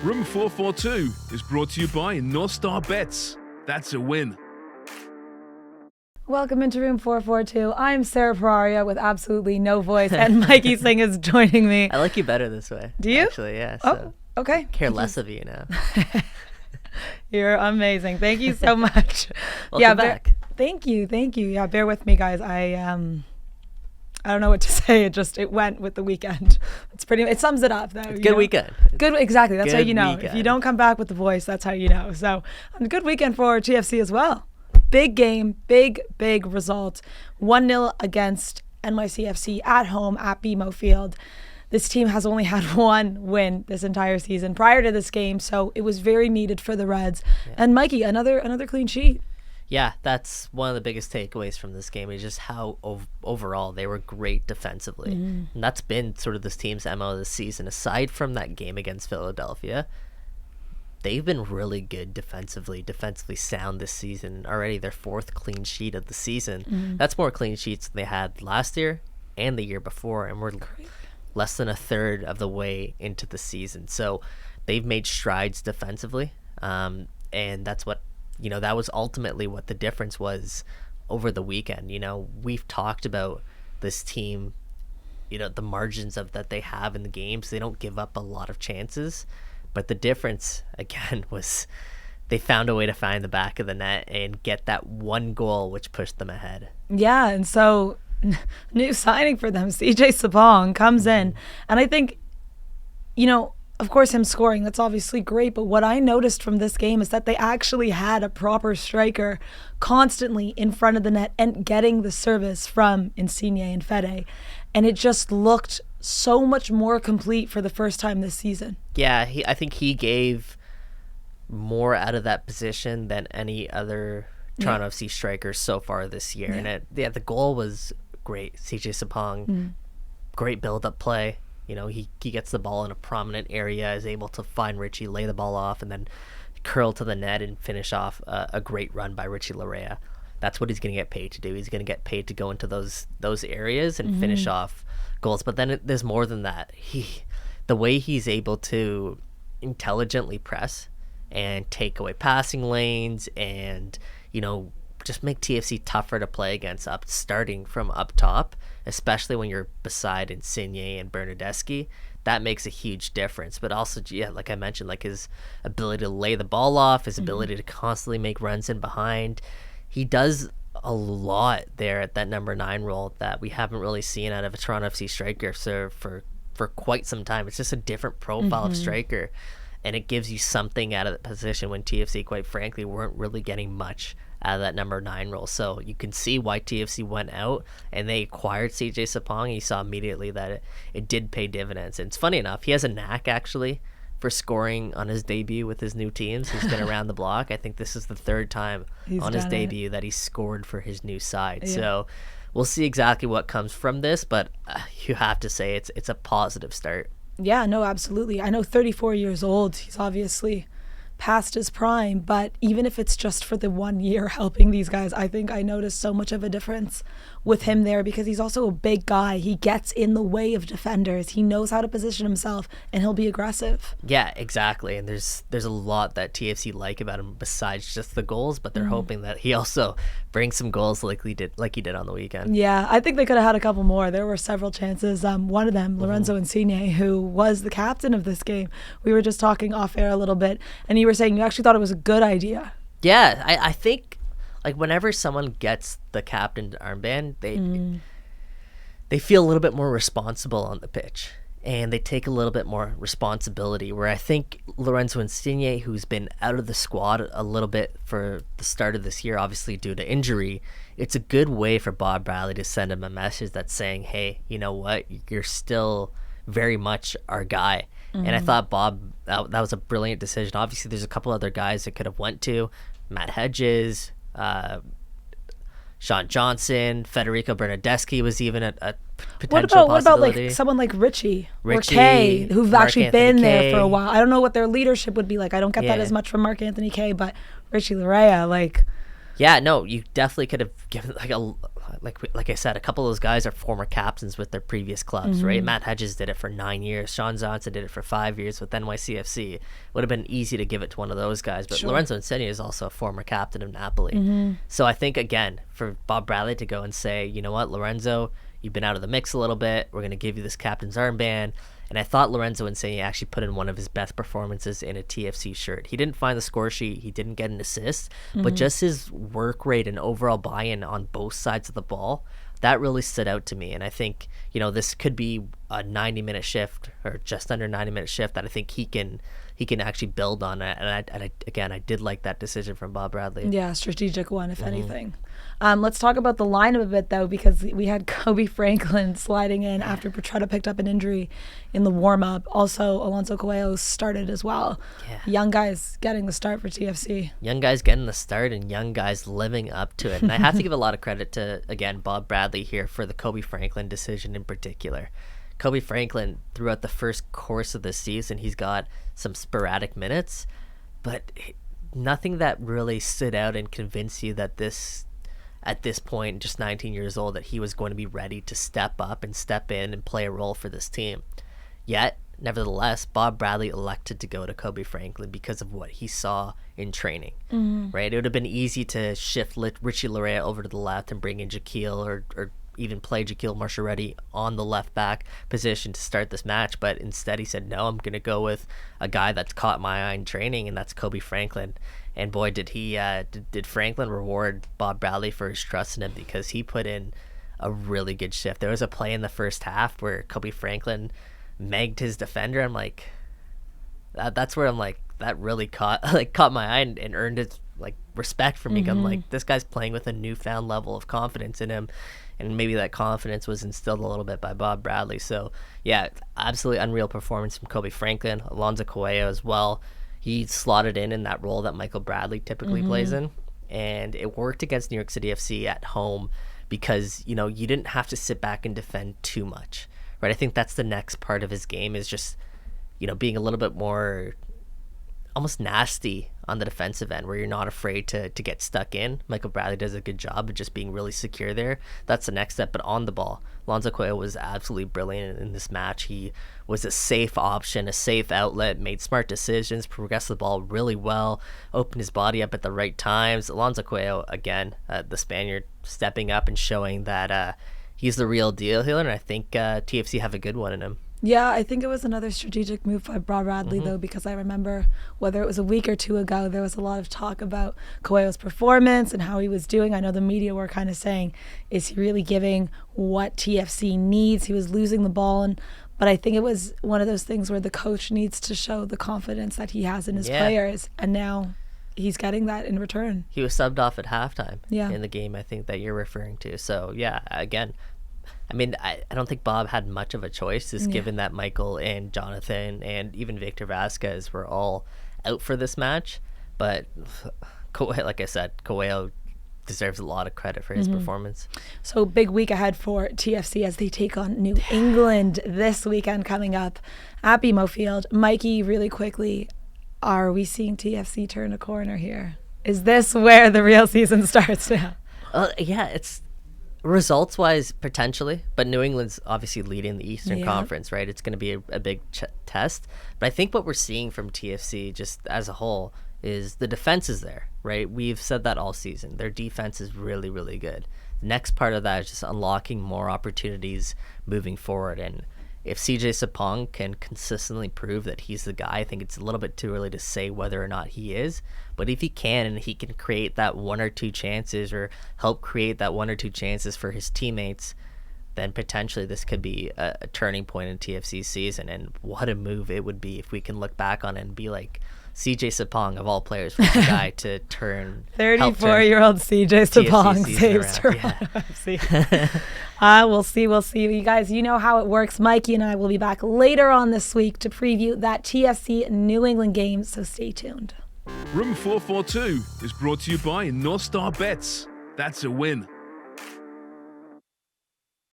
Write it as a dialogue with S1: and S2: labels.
S1: Room 442 is brought to you by North Star Bets. That's a win.
S2: Welcome into Room 442. I'm Sarah Pararia with absolutely no voice, and Mikey Singh is joining me.
S3: I like you better this way.
S2: Do you?
S3: Actually, yeah. So
S2: okay.
S3: Care less of you now.
S2: You're amazing. Thank you so much.
S3: Welcome back.
S2: Thank you. Yeah, bear with me, guys. I don't know what to say. It went with the weekend. It sums it up, though.
S3: It's a good weekend.
S2: Good, exactly. That's how you know.
S3: Weekend.
S2: If you don't come back with the voice, that's how you know. So, a good weekend for TFC as well. Big game, big result. 1-0 against NYCFC at home at BMO Field. This team has only had one win this entire season prior to this game, so it was very needed for the Reds. Yeah. And Mikey, another clean sheet.
S3: Yeah, that's one of the biggest takeaways from this game is just how overall they were great defensively. And that's been sort of this team's MO this season. Aside from that game against Philadelphia, they've been really good defensively sound this season. Already their fourth clean sheet of the season. That's more clean sheets than they had last year and the year before, and we're less than a third of the way into the season. So they've made strides defensively, and that's what, that was ultimately what the difference was over the weekend. We've talked about this team, the margins of that they have in the games. They don't give up a lot of chances. But the difference, again, was they found a way to find the back of the net and get that one goal, which pushed them ahead. Yeah,
S2: and so new signing for them, Sapong, comes in. And I think, of course, him scoring, that's obviously great. But what I noticed from this game is that they actually had a proper striker constantly in front of the net and getting the service from Insigne and Fede. And it just looked so much more complete for the first time this season.
S3: Yeah, I think he gave more out of that position than any other Toronto FC striker so far this year. And the goal was great. Sapong, great build-up play. He gets the ball in a prominent area, is able to find Richie, lay the ball off, and then curl to the net and finish off a great run by Richie Larea. That's what he's going to get paid to do. He's going to get paid to go into those areas and finish off goals. But then there's more than that. The way he's able to intelligently press and take away passing lanes and, just make TFC tougher to play against starting from up top, especially when you're beside Insigne and Bernardeschi. That makes a huge difference. But also, like I mentioned, like his ability to lay the ball off, his ability to constantly make runs in behind. He does a lot there at that number 9 role that we haven't really seen out of a Toronto FC striker for quite some time. It's just a different profile of striker, and it gives you something out of the position when TFC, quite frankly, weren't really getting much out of that number 9 role. So you can see why TFC went out and they acquired Sapong. You saw immediately that it did pay dividends. And it's funny enough, he has a knack actually for scoring on his debut with his new teams. He's been around the block. I think this is the third time on his debut that he scored for his new side. Yeah. So we'll see exactly what comes from this, but you have to say it's a positive start.
S2: Yeah, no, absolutely. I know 34 years old. He's obviously past his prime, but even if it's just for the 1 year helping these guys, I think I noticed so much of a difference with him there because he's also a big guy. He gets in the way of defenders. He knows how to position himself, and he'll be aggressive.
S3: Yeah, exactly. And there's a lot that TFC like about him besides just the goals, but they're hoping that he also brings some goals like he did on the weekend.
S2: Yeah, I think they could have had a couple more. There were several chances. One of them, Lorenzo Insigne, who was the captain of this game. We were just talking off air a little bit, and you were saying you actually thought it was a good idea.
S3: Yeah, I think like whenever someone gets the captain's armband, they feel a little bit more responsible on the pitch and they take a little bit more responsibility, where I think Lorenzo Insigne, who's been out of the squad a little bit for the start of this year, obviously due to injury, it's a good way for Bob Bradley to send him a message that's saying, hey, you know what, you're still very much our guy. And I thought Bob, that was a brilliant decision. Obviously there's a couple other guys that could have went to, Matt Hedges, Sean Johnson, Federico Bernardeschi was even a potential possibility.
S2: What about like someone like Richie or Kay, who've actually been there for a while? I don't know what their leadership would be like. I don't get that as much from Mark Anthony Kay, but Richie Larea, like...
S3: Yeah, no, you definitely could have given like like I said, a couple of those guys are former captains with their previous clubs, right? Matt Hedges did it for 9 years. Sean Johnson did it for 5 years with NYCFC. Would have been easy to give it to one of those guys, but Lorenzo Insigne is also a former captain of Napoli. So I think, again, for Bob Bradley to go and say, you know what, Lorenzo, you've been out of the mix a little bit. We're going to give you this captain's armband. And I thought Lorenzo Insigne actually put in one of his best performances in a TFC shirt. He didn't find the score sheet. He didn't get an assist. But just his work rate and overall buy-in on both sides of the ball, that really stood out to me. And I think, this could be a 90-minute shift or just under 90-minute shift that I think he can actually build on it. And I did like that decision from Bob Bradley.
S2: Yeah, strategic one, if anything. Let's talk about the lineup a bit, though, because we had Kobe Franklin sliding in after Petretta picked up an injury in the warm-up. Also, Alonso Coello started as well.
S3: Yeah.
S2: Young guys getting the start for TFC.
S3: Young guys getting the start and young guys living up to it. And I have to give a lot of credit to, again, Bob Bradley here for the Kobe Franklin decision in particular. Kobe Franklin, throughout the first course of the season, he's got some sporadic minutes, but nothing that really stood out and convinced you that at this point, just 19 years old, that he was going to be ready to step up and step in and play a role for this team. Yet, nevertheless, Bob Bradley elected to go to Kobe Franklin because of what he saw in training, right? It would have been easy to shift Richie Laryea over to the left and bring in Jaquil or even play Jaquil Marshall-rutty on the left back position to start this match, but instead he said, no, I'm going to go with a guy that's caught my eye in training, and that's Kobe Franklin. And boy, did he did Franklin reward Bob Bradley for his trust in him, because he put in a really good shift. There was a play in the first half where Kobe Franklin megged his defender. I'm like, that's where I'm like, that really caught my eye and earned his respect for me. I'm like, this guy's playing with a newfound level of confidence in him, and maybe that confidence was instilled a little bit by Bob Bradley. So yeah, absolutely unreal performance from Kobe Franklin. Alonso Coello as well. He slotted in that role that Michael Bradley typically plays in, and it worked against New York City FC at home because you didn't have to sit back and defend too much, right? I think that's the next part of his game, is just being a little bit more almost nasty on the defensive end, where you're not afraid to get stuck in. Michael Bradley does a good job of just being really secure there. That's the next step. But on the ball, Alonso Coello was absolutely brilliant in this match. He was a safe option, a safe outlet, made smart decisions, progressed the ball really well, opened his body up at the right times. Alonso Coello, again, the Spaniard, stepping up and showing that he's the real deal here, and I think TFC have a good one in him.
S2: Yeah, I think it was another strategic move by Bob Bradley, though, because I remember whether it was a week or two ago, there was a lot of talk about Coelho's performance and how he was doing. I know the media were kind of saying, is he really giving what TFC needs? He was losing the ball, but I think it was one of those things where the coach needs to show the confidence that he has in his players, and now he's getting that in return.
S3: He was subbed off at halftime in the game, I think, that you're referring to. So, yeah, again, I mean, I don't think Bob had much of a choice, just given that Michael and Jonathan and even Victor Vasquez were all out for this match. But like I said, Coello deserves a lot of credit for his performance.
S2: So big week ahead for TFC as they take on New England this weekend coming up at BMO Field. Mikey, really quickly, are we seeing TFC turn a corner here? Is this where the real season starts now?
S3: Yeah, it's results-wise, potentially, but New England's obviously leading the Eastern Conference, right? It's going to be a big test. But I think what we're seeing from TFC just as a whole is the defense is there, right? We've said that all season. Their defense is really, really good. The next part of that is just unlocking more opportunities moving forward. And if CJ Sapong can consistently prove that he's the guy, I think it's a little bit too early to say whether or not he is. But if he can, and he can create that one or two chances or help create that one or two chances for his teammates, then potentially this could be a turning point in TFC's season. And what a move it would be if we can look back on it and be like, CJ Sapong, of all players, was the guy to turn
S2: 34-year-old CJ Sapong saves Toronto FC. We'll see. You guys, you know how it works. Mikey and I will be back later on this week to preview that TFC New England game, so stay tuned.
S1: Room 442 is brought to you by North Star Bets. That's a win.